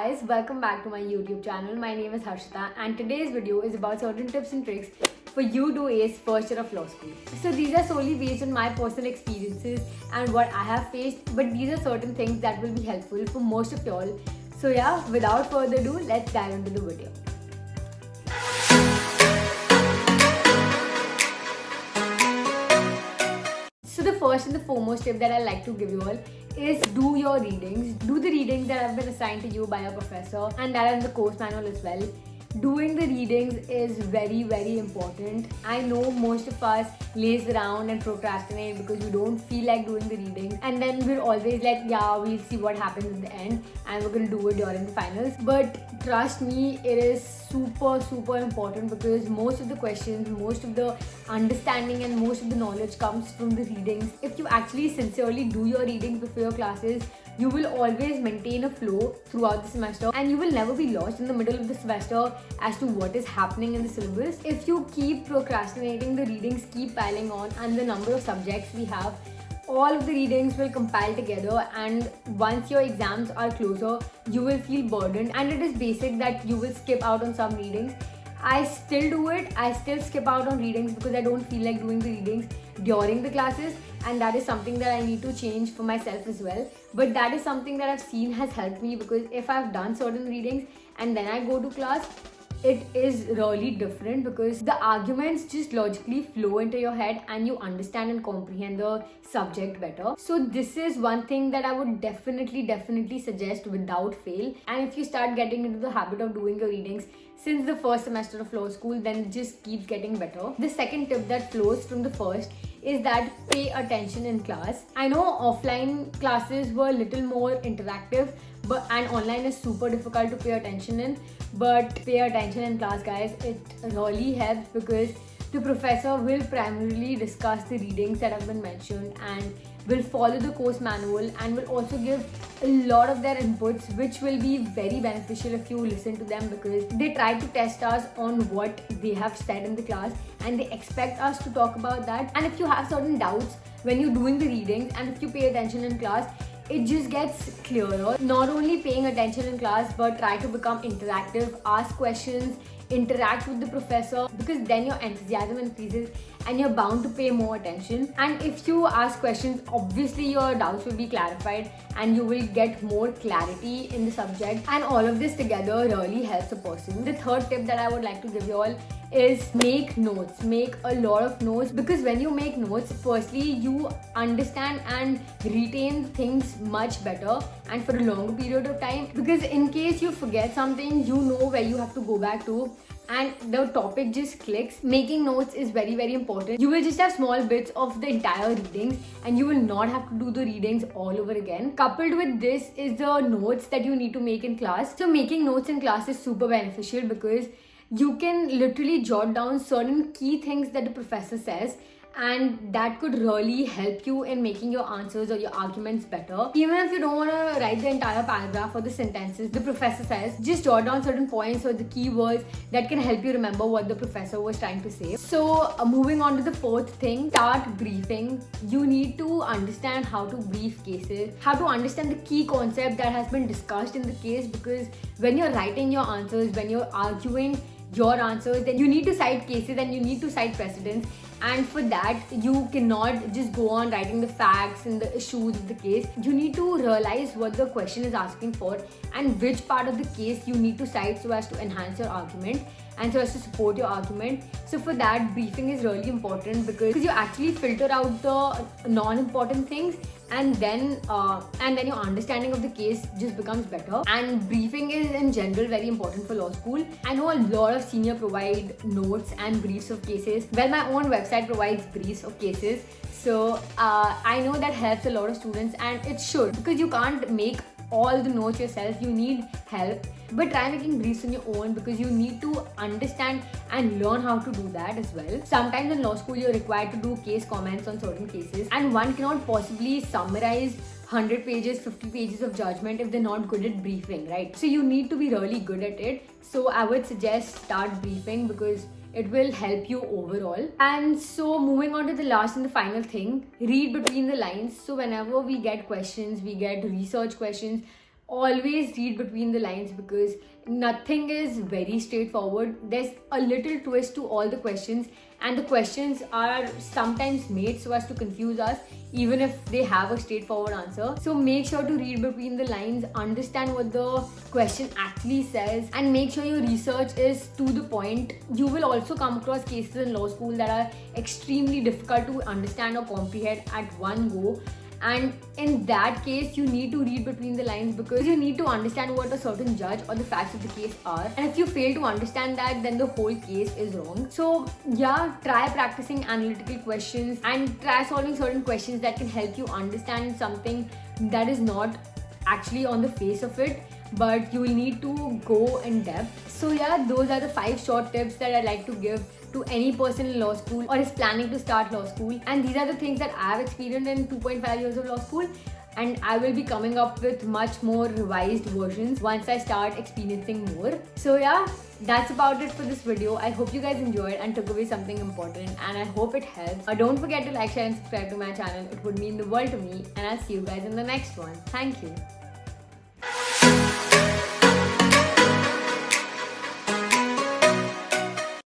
guys, welcome back to my YouTube channel. My name is Harshita and today's video is about certain tips and tricks for you to ace first year of law school. So these are solely based on my personal experiences and what I have faced, but these are certain things that will be helpful for most of y'all. So yeah, without further ado, let's dive into the video. So the first and the foremost tip that I like to give you all is do your readings. Do the readings that have been assigned to you by your professor and that are in the course manual as well. Doing the readings is very, very important. I know most of us laze around and procrastinate because we don't feel like doing the readings, and then we're always like, yeah, we'll see what happens in the end and we're gonna do it during the finals. But trust me, it is super important because most of the questions, most of the understanding and most of the knowledge comes from the readings. If you actually sincerely do your readings before your classes, you will always maintain a flow throughout the semester and you will never be lost in the middle of the semester as to what is happening in the syllabus. If you keep procrastinating, the readings keep piling on, and the number of subjects we have, all of the readings will compile together, and once your exams are closer, you will feel burdened, and it is basic that you will skip out on some readings. I still do it. I still skip out on readings because I don't feel like doing the readings during the classes, and that is something that I need to change for myself as well. But that is something that I've seen has helped me, because if I've done certain readings and then I go to class, it is really different because the arguments just logically flow into your head and you understand and comprehend the subject better. So this is one thing that I would definitely suggest without fail. And if you start getting into the habit of doing your readings since the first semester of law school, then it just keeps getting better. The second tip that flows from the first is that pay attention in class. I know offline classes were a little more interactive, and online is super difficult to pay attention in, but pay attention in class, guys. It really helps because the professor will primarily discuss the readings that have been mentioned and will follow the course manual and will also give a lot of their inputs, which will be very beneficial if you listen to them, because they try to test us on what they have said in the class and they expect us to talk about that. And if you have certain doubts when you're doing the readings and if you pay attention in class, it just gets clearer. Not only paying attention in class, but try to become interactive, ask questions, interact with the professor, because then your enthusiasm increases and you're bound to pay more attention. And if you ask questions, obviously your doubts will be clarified and you will get more clarity in the subject, and all of this together really helps a person. The third tip that I would like to give you all is make notes. Make a lot of notes, because when you make notes, firstly you understand and retain things much better and for a longer period of time, because in case you forget something, you know where you have to go back to and the topic just clicks. Making notes is very important. You will just have small bits of the entire readings and you will not have to do the readings all over again. Coupled with this is the notes that you need to make in class. So making notes in class is super beneficial because you can literally jot down certain key things that the professor says, and that could really help you in making your answers or your arguments better. Even if you don't want to write the entire paragraph or the sentences the professor says, just jot down certain points or the keywords that can help you remember what the professor was trying to say. So moving on to the fourth thing, start briefing. You need to understand how to brief cases, how to understand the key concept that has been discussed in the case, because when you're writing your answers, when you're arguing your answers, then you need to cite cases and you need to cite precedents. And for that, you cannot just go on writing the facts and the issues of the case. You need to realize what the question is asking for and which part of the case you need to cite so as to enhance your argument and so as to support your argument. So for that, briefing is really important because you actually filter out the non-important things, and then your understanding of the case just becomes better. And briefing is in general very important for law school. I know a lot of senior provide notes and briefs of cases. Well, my own website provides briefs of cases, so I know that helps a lot of students, and it should, because you can't make all the notes yourself. You need help, but try making briefs on your own because you need to understand and learn how to do that as well. Sometimes in law school you're required to do case comments on certain cases, and one cannot possibly summarize 100 pages, 50 pages of judgment if they're not good at briefing, right? So you need to be really good at it. So I would suggest start briefing because it will help you overall. And so moving on to the last and the final thing, read between the lines. So whenever we get questions, we get research questions, always read between the lines because nothing is very straightforward. There's a little twist to all the questions, and the questions are sometimes made so as to confuse us even if they have a straightforward answer. So make sure to read between the lines, understand what the question actually says, and make sure your research is to the point. You will also come across cases in law school that are extremely difficult to understand or comprehend at one go, and in that case you need to read between the lines because you need to understand what a certain judge or the facts of the case are, and if you fail to understand that, then the whole case is wrong. So yeah, try practicing analytical questions and try solving certain questions that can help you understand something that is not actually on the face of it, but you will need to go in depth. So yeah, those are the 5 short tips that I like to give to any person in law school or is planning to start law school. And these are the things that I have experienced in 2.5 years of law school, and I will be coming up with much more revised versions once I start experiencing more. So yeah, that's about it for this video. I hope you guys enjoyed and took away something important, and I hope it helps. Don't forget to like, share and subscribe to my channel. It would mean the world to me, and I'll see you guys in the next one. Thank you.